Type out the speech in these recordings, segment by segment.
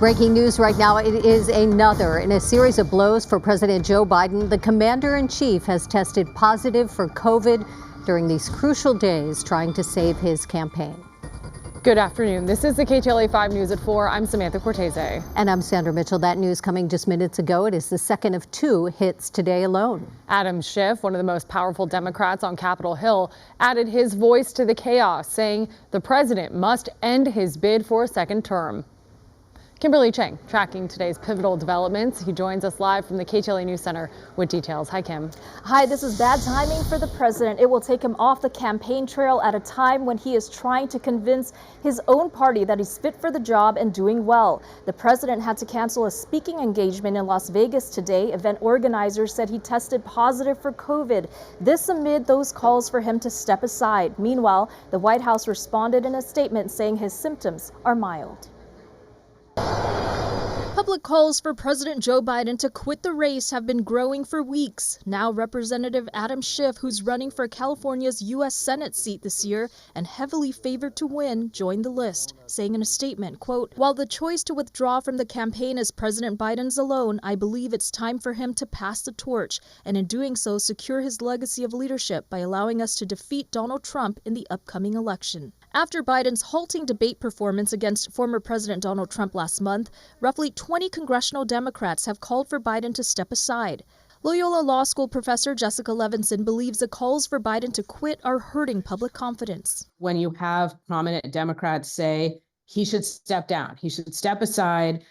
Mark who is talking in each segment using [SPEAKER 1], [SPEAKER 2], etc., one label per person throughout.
[SPEAKER 1] Breaking news right now, it is another in a series of blows for President Joe Biden. The commander-in-chief has tested positive for COVID during these crucial days trying to save his campaign.
[SPEAKER 2] Good afternoon. This is the KTLA 5 News at 4. I'm Samantha Cortese.
[SPEAKER 1] And I'm Sandra Mitchell. That news coming just minutes ago. It is the second of two hits today alone.
[SPEAKER 2] Adam Schiff, one of the most powerful Democrats on Capitol Hill, added his voice to the chaos, saying the president must end his bid for a second term. Kimberly Chang tracking today's pivotal developments. He joins us live from the KTLA News Center with details. Hi, Kim.
[SPEAKER 3] Hi, this is bad timing for the president. It will take him off the campaign trail at a time when he is trying to convince his own party that he's fit for the job and doing well. The president had to cancel a speaking engagement in Las Vegas today. Event organizers said he tested positive for COVID. This amid those calls for him to step aside. Meanwhile, the White House responded in a statement saying his symptoms are mild.
[SPEAKER 4] Public calls for President Joe Biden to quit the race have been growing for weeks. Now Representative Adam Schiff, who's running for California's U.S. Senate seat this year and heavily favored to win, joined the list, saying in a statement, quote, "While the choice to withdraw from the campaign is President Biden's alone, I believe it's time for him to pass the torch and in doing so secure his legacy of leadership by allowing us to defeat Donald Trump in the upcoming election." After Biden's halting debate performance against former President Donald Trump last month, roughly 20 congressional Democrats have called for Biden to step aside. Loyola Law School professor Jessica Levinson believes the calls for Biden to quit are hurting public confidence.
[SPEAKER 5] When you have prominent Democrats say he should step down, he should step aside,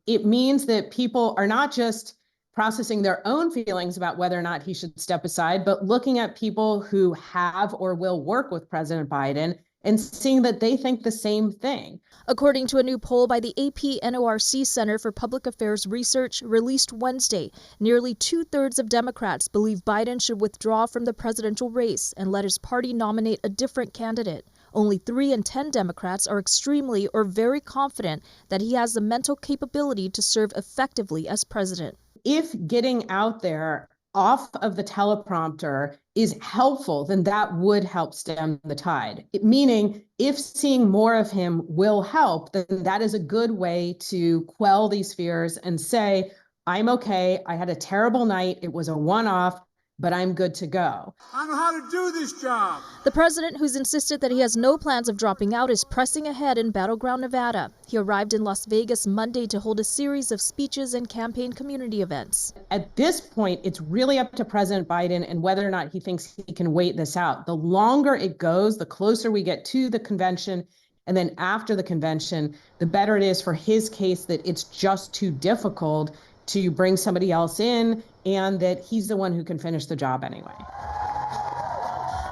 [SPEAKER 5] it means that people are not just processing their own feelings about whether or not he should step aside, but looking at people who have or will work with President Biden and seeing that they think the same thing.
[SPEAKER 4] According to a new poll by the AP NORC Center for Public Affairs Research released Wednesday, nearly 2/3 of Democrats believe Biden should withdraw from the presidential race and let his party nominate a different candidate. Only 3 in 10 Democrats are extremely or very confident that he has the mental capability to serve effectively as president.
[SPEAKER 5] If getting out there off of the teleprompter is helpful, then that would help stem the tide. Meaning, if seeing more of him will help, then that is a good way to quell these fears and say, I'm okay, I had a terrible night, it was a one-off, but I'm good to go.
[SPEAKER 6] I know how to do this job.
[SPEAKER 4] The president, who's insisted that he has no plans of dropping out, is pressing ahead in Battleground, Nevada. He arrived in Las Vegas Monday to hold a series of speeches and campaign community events.
[SPEAKER 5] At this point, it's really up to President Biden and whether or not he thinks he can wait this out. The longer it goes, the closer we get to the convention, and then after the convention, the better it is for his case that it's just too difficult to bring somebody else in and that he's the one who can finish the job anyway.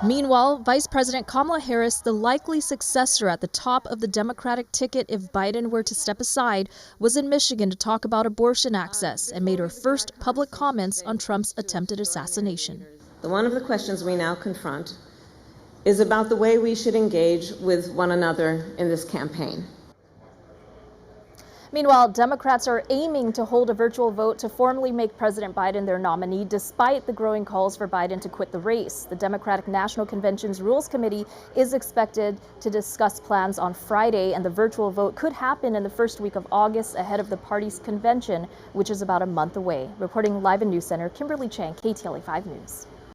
[SPEAKER 4] Meanwhile, Vice President Kamala Harris, the likely successor at the top of the Democratic ticket if Biden were to step aside, was in Michigan to talk about abortion access and made her first public comments on Trump's attempted assassination.
[SPEAKER 7] One of the questions we now confront is about the way we should engage with one another in this campaign.
[SPEAKER 3] Meanwhile, Democrats are aiming to hold a virtual vote to formally make President Biden their nominee, despite the growing calls for Biden to quit the race. The Democratic National Convention's Rules Committee is expected to discuss plans on Friday, and the virtual vote could happen in the first week of August ahead of the party's convention, which is about a month away. Reporting live in News Center, Kimberly Chang, KTLA 5 News.